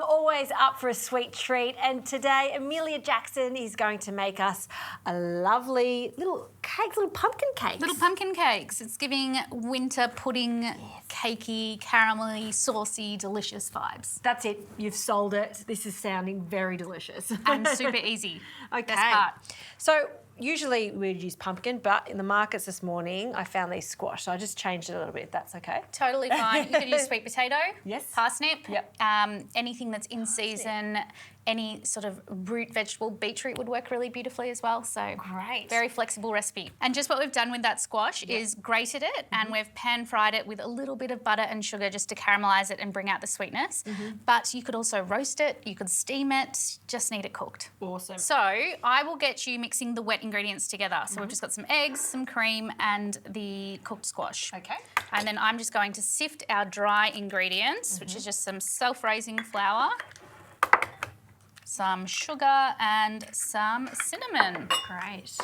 always up for a sweet treat. And today, Amelia Jackson is going to make us a lovely little cakes, little pumpkin cakes. Little pumpkin cakes. It's giving winter pudding, cakey, caramelly, saucy, delicious vibes. That's it. You've sold it. This is sounding very delicious. And super easy. Okay. Best part. So usually we'd use pumpkin, but in the markets this morning, I found these squash. So I just changed it a little bit, if that's okay. Totally fine. You could use sweet potato. Yes. Parsnip. Yep. Anything that's in season. Any sort of root vegetable, beetroot would work really beautifully as well. So great. Very flexible recipe. And just what we've done with that squash is grated it and we've pan fried it with a little bit of butter and sugar just to caramelise it and bring out the sweetness. But you could also roast it, you could steam it, just need it cooked. Awesome. So I will get you mixing the wet ingredients together. So we've just got some eggs, some cream and the cooked squash. Okay. And then I'm just going to sift our dry ingredients, which is just some self-raising flour, some sugar and some cinnamon. Great.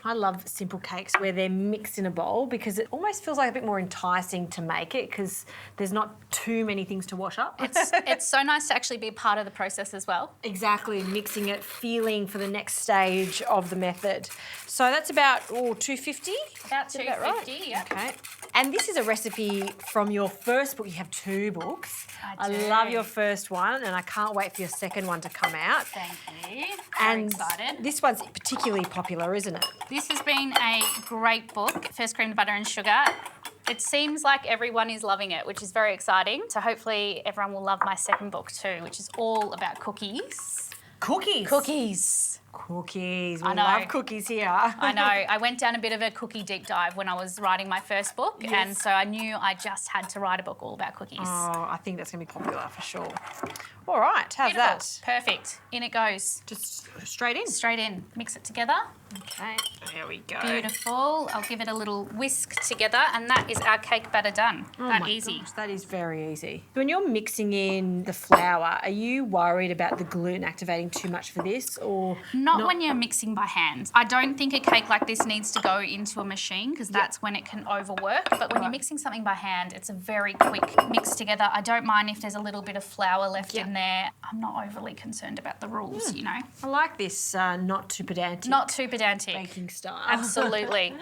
I love simple cakes where they're mixed in a bowl because it almost feels like a bit more enticing to make it because there's not too many things to wash up. It's so nice to actually be part of the process as well. Exactly, mixing it, feeling for the next stage of the method. So that's about 250? About 250, right? yeah. Okay. And this is a recipe from your first book. You have 2 books. I do. love your first one and I can't wait for your second one to come out. Thank you. And Very excited. This one's particularly popular, isn't it? This has been a great book, First Cream to Butter and Sugar. It seems like everyone is loving it, which is very exciting. So hopefully everyone will love my second book too, which is all about cookies. Cookies? Cookies. Cookies. We I know. love cookies here. I know. I went down a bit of a cookie deep dive when I was writing my first book, and so I knew I just had to write a book all about cookies. Oh, I think that's going to be popular for sure. All right, how's Beautiful. that? Perfect. In it goes. Just straight in? Straight in. Mix it together. Okay, there we go. Beautiful. I'll give it a little whisk together, and that is our cake batter done. Oh that my easy. gosh, that is very easy. When you're mixing in the flour, are you worried about the gluten activating too much for this or Not when you're mixing by hand. I don't think a cake like this needs to go into a machine because that's when it can overwork. But when you're mixing something by hand, it's a very quick mix together. I don't mind if there's a little bit of flour left in there. I'm not overly concerned about the rules, you know. I like this not too pedantic. Not too pedantic. Baking style. Absolutely.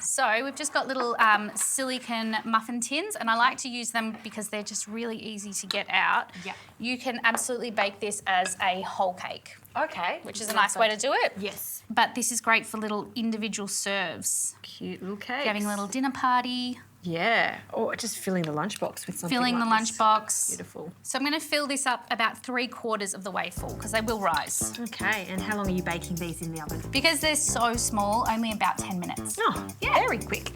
So we've just got little silicone muffin tins and I like to use them because they're just really easy to get out. Yeah. You can absolutely bake this as a whole cake. Okay. Which is a nice way to do it. Yes. But this is great for little individual serves. Cute little cakes. Having a little dinner party. Yeah. Or just filling the lunchbox with something Filling the like this. lunchbox. Beautiful. So I'm going to fill this up about 3/4 of the way full because they will rise. Okay, and how long are you baking these in the oven? Because they're so small, only about 10 minutes. Oh, yeah. Very quick.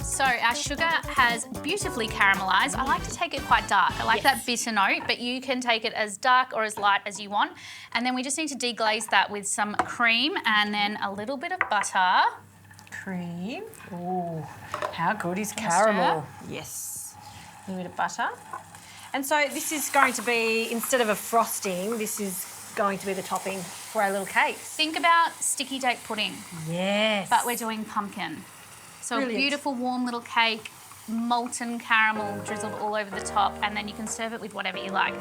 So our sugar has beautifully caramelised. I like to take it quite dark. I like that bitter note, but you can take it as dark or as light as you want. And then we just need to deglaze that with some cream and then a little bit of butter. Cream. Oh, how good is caramel? Yes. A little bit of butter. And so this is going to be, instead of a frosting, this is going to be the topping for our little cakes. Think about sticky date pudding, Yes. but we're doing pumpkin. So Brilliant. a beautiful warm little cake, molten caramel drizzled all over the top, and then you can serve it with whatever you like.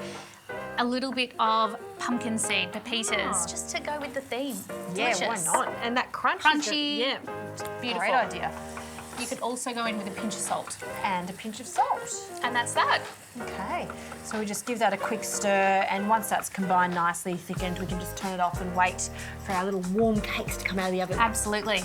A little bit of pumpkin seed, pepitas, just to go with the theme. Yeah, Delicious. why not? And that crunch. Crunchy. Yeah. Beautiful. Great idea. You could also go in with a pinch of salt. And a pinch of salt. And that's that. Okay, so we just give that a quick stir, and once that's combined nicely, thickened, we can just turn it off and wait for our little warm cakes to come out of the oven. Absolutely.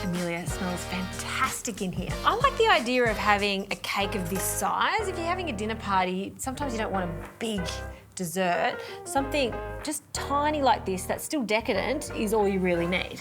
Amelia, it smells fantastic in here. I like the idea of having a cake of this size. If you're having a dinner party, sometimes you don't want a big dessert. Something just tiny like this that's still decadent is all you really need.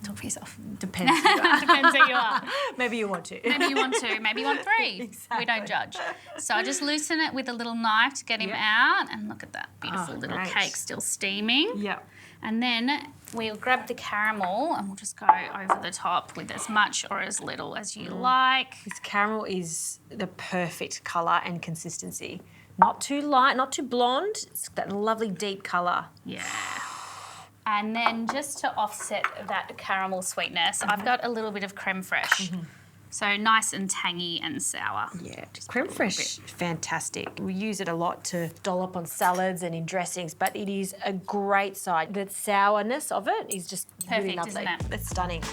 Talk for yourself. Depends who you are. Depends who you are. Maybe you want to. Maybe you want 2, maybe you want 3. Exactly. We don't judge. So I just loosen it with a little knife to get him out, and look at that beautiful Oh, little great. cake still steaming. Yeah. And then we'll grab the caramel and we'll just go over the top with as much or as little as you like. This caramel is the perfect colour and consistency. Not too light, not too blonde. It's that lovely deep colour. Yeah. And then just to offset that caramel sweetness, I've got a little bit of crème fraîche. So nice and tangy and sour. Yeah, crème fraîche, fantastic. We use it a lot to dollop on salads and in dressings, but it is a great side. The sourness of it is just really Perfect, lovely. isn't it? It's stunning.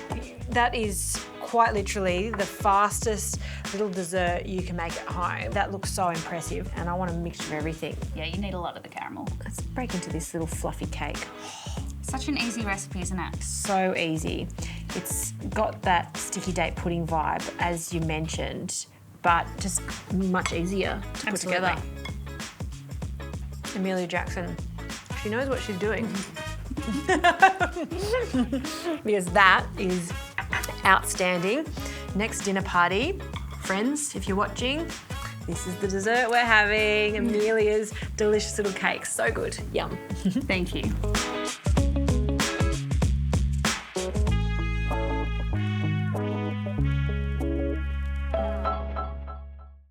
That is quite literally the fastest little dessert you can make at home. That looks so impressive, and I want a mixture of everything. Yeah, you need a lot of the caramel. Let's break into this little fluffy cake. Such an easy recipe, isn't it? So easy. It's got that sticky date pudding vibe, as you mentioned, but just much easier to put together. Amelia Jackson, she knows what she's doing. Because that is outstanding. Next dinner party, friends, if you're watching, this is the dessert we're having. Amelia's delicious little cake. So good. Yum. Thank you.